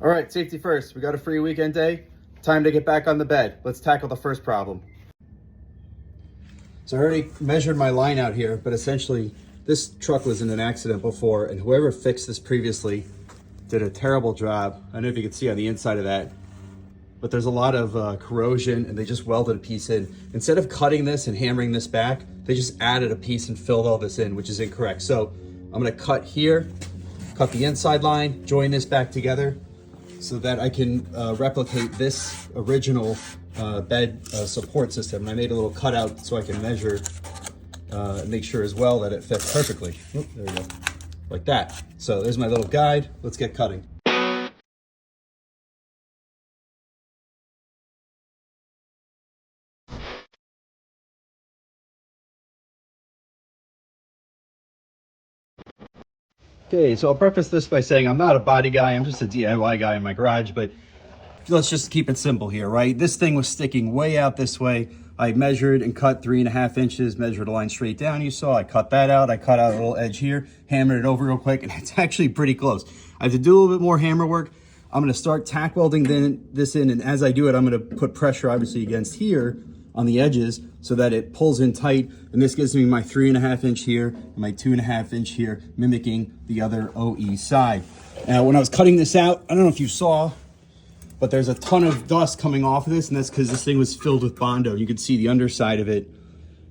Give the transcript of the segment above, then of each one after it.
All right, safety first. We got a free weekend day. Time to get back on the bed. Let's tackle the first problem. So I already measured my line out here, but essentially this truck was in an accident before, and whoever fixed this previously did a terrible job. I don't know if you can see on the inside of that, but there's a lot of corrosion, and they just welded a piece in. Instead of cutting this and hammering this back, they just added a piece and filled all this in, which is incorrect. So I'm gonna cut here, cut the inside line, join this back together so that I can replicate this original bed support system. And I made a little cutout so I can measure and make sure as well that it fits perfectly. Oop, there we go, like that. So there's my little guide. Let's get cutting. Okay, so I'll preface this by saying I'm not a body guy, I'm just a DIY guy in my garage, but let's just keep it simple here, right? This thing was sticking way out this way. I measured and cut 3.5 inches, measured a line straight down, you saw. I cut that out, I cut out a little edge here, hammered it over real quick, and it's actually pretty close. I have to do a little bit more hammer work. I'm gonna start tack welding this in, and as I do it, I'm gonna put pressure obviously against here on the edges so that it pulls in tight, and this gives me my 3.5 inch here and my 2.5 inch here, mimicking the other OE side. Now when I was cutting this out, I don't know if you saw, but there's a ton of dust coming off of this, and that's because this thing was filled with bondo. You could see the underside of it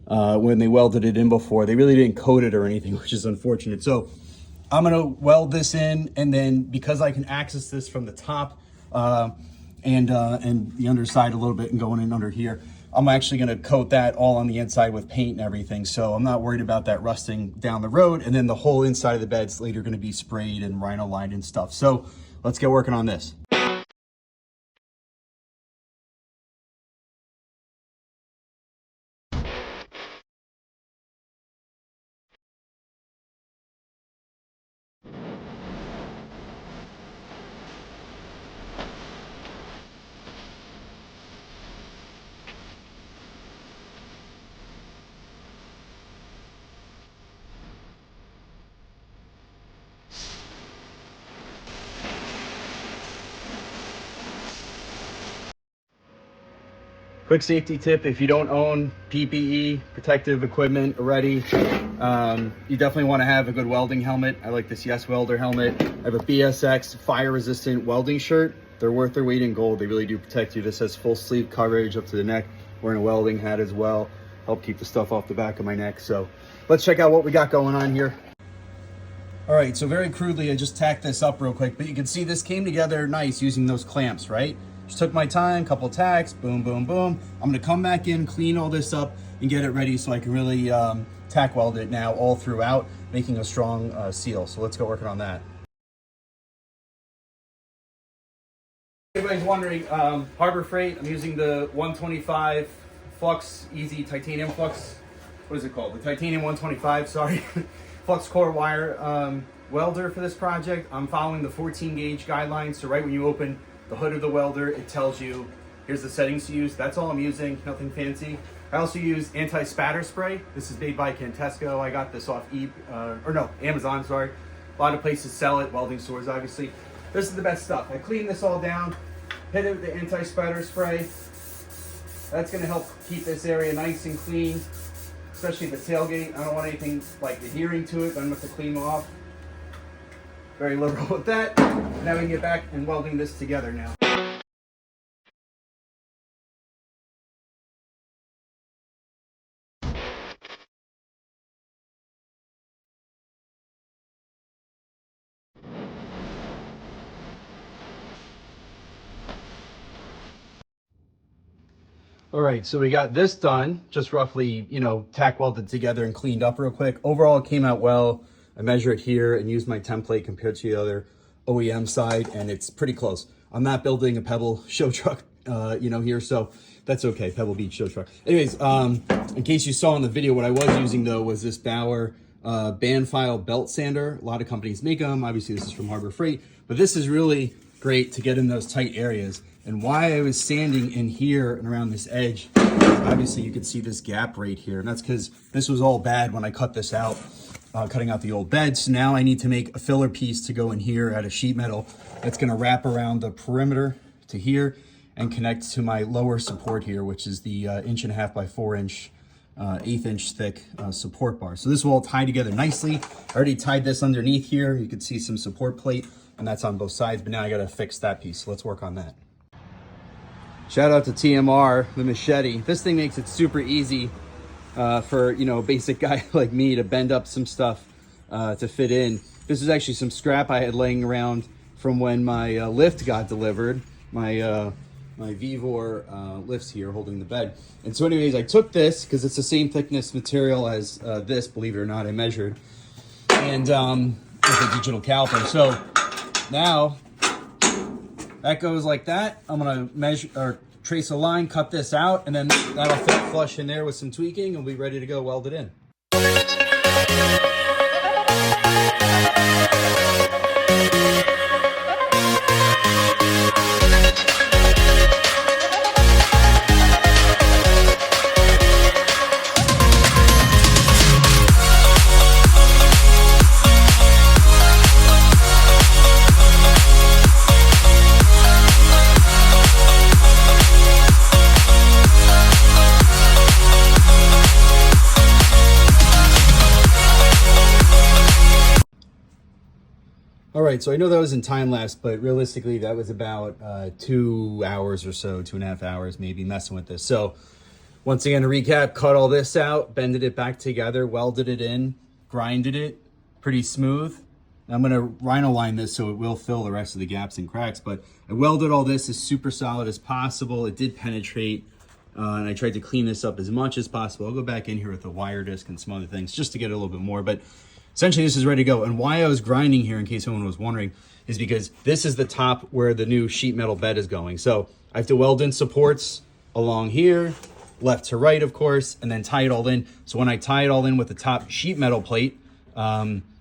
when they welded it in before. They really didn't coat it or anything, which is unfortunate. So I'm gonna weld this in, and then because I can access this from the top and the underside a little bit and going in under here, I'm actually gonna coat that all on the inside with paint and everything. So I'm not worried about that rusting down the road. And then the whole inside of the bed's later gonna be sprayed and rhino lined and stuff. So let's get working on this. Quick safety tip, if you don't own PPE, protective equipment already, you definitely want to have a good welding helmet. I like this Yes Welder helmet. I have a BSX fire resistant welding shirt. They're worth their weight in gold. They really do protect you. This has full sleeve coverage up to the neck. Wearing a welding hat as well. Help keep the stuff off the back of my neck. So let's check out what we got going on here. All right, so very crudely, I just tacked this up real quick, but you can see this came together nice using those clamps, right? Just took my time, couple tacks, boom, boom, boom. I'm gonna come back in, clean all this up, and get it ready so I can really tack weld it now all throughout, making a strong seal. So let's go working on that. Everybody's wondering, Harbor Freight, I'm using the 125 Flux Easy Titanium Flux, what is it called? The Titanium 125, sorry. Flux core wire welder for this project. I'm following the 14 gauge guidelines, so right when you open the hood of the welder, it tells you, here's the settings to use. That's all I'm using, nothing fancy. I also use anti-spatter spray. This is made by Cantesco. I got this off Amazon, sorry. A lot of places sell it, welding stores obviously. This is the best stuff. I clean this all down, hit it with the anti-spatter spray. That's gonna help keep this area nice and clean, especially the tailgate. I don't want anything like adhering to it, but I'm gonna have to clean them off. Very liberal with that. Now we can get back and welding this together now. All right, so we got this done, just roughly, tack welded together and cleaned up real quick. Overall, it came out well. I measure it here and use my template compared to the other OEM side, and it's pretty close. I'm not building a Pebble show truck, here, so that's okay, Pebble Beach show truck. Anyways, in case you saw in the video, what I was using though was this Bauer band file belt sander. A lot of companies make them. Obviously, this is from Harbor Freight, but this is really great to get in those tight areas. And why I was sanding in here and around this edge, obviously you could see this gap right here, and that's because this was all bad when I cut this out. cutting out the old bed. So now I need to make a filler piece to go in here out of sheet metal that's going to wrap around the perimeter to here and connect to my lower support here, which is the 1.5 by 4 inch, 1/8 inch thick support bar. So this will all tie together nicely. I already tied this underneath here. You can see some support plate, and that's on both sides, but now I got to fix that piece. So let's work on that. Shout out to TMR, the machete. This thing makes it super easy for, you know, a basic guy like me to bend up some stuff to fit in. This is actually some scrap I had laying around from when my lift got delivered. My Vivor lifts here holding the bed. And so anyways, I took this because it's the same thickness material as this, believe it or not, I measured. And with a digital caliper. So now that goes like that. I'm gonna measure or trace a line, cut this out, and then that'll fit flush in there with some tweaking and we'll be ready to go weld it in. All right, so I know that was in time lapse, but realistically that was about 2 hours or so, 2.5 hours maybe messing with this. So once again, to recap, cut all this out, bended it back together, welded it in, grinded it pretty smooth. I'm gonna rhino line this so it will fill the rest of the gaps and cracks, but I welded all this as super solid as possible. It did penetrate, and I tried to clean this up as much as possible. I'll go back in here with the wire disc and some other things just to get a little bit more, but essentially this is ready to go. And why I was grinding here, in case anyone was wondering, is because this is the top where the new sheet metal bed is going. So I have to weld in supports along here, left to right, of course, and then tie it all in. So when I tie it all in with the top sheet metal plate,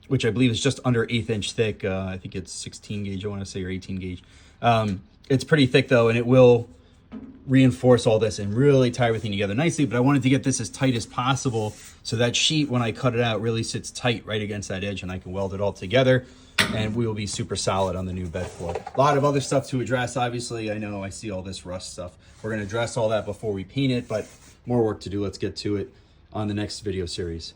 which I believe is just under 1/8 inch thick, I think it's 16 gauge, I wanna say, or 18 gauge. It's pretty thick though, and it will reinforce all this and really tie everything together nicely, but I wanted to get this as tight as possible so that sheet, when I cut it out, really sits tight right against that edge and I can weld it all together and we will be super solid on the new bed floor. A lot of other stuff to address, obviously. I know I see all this rust stuff. We're gonna address all that before we paint it, but more work to do. Let's get to it on the next video series.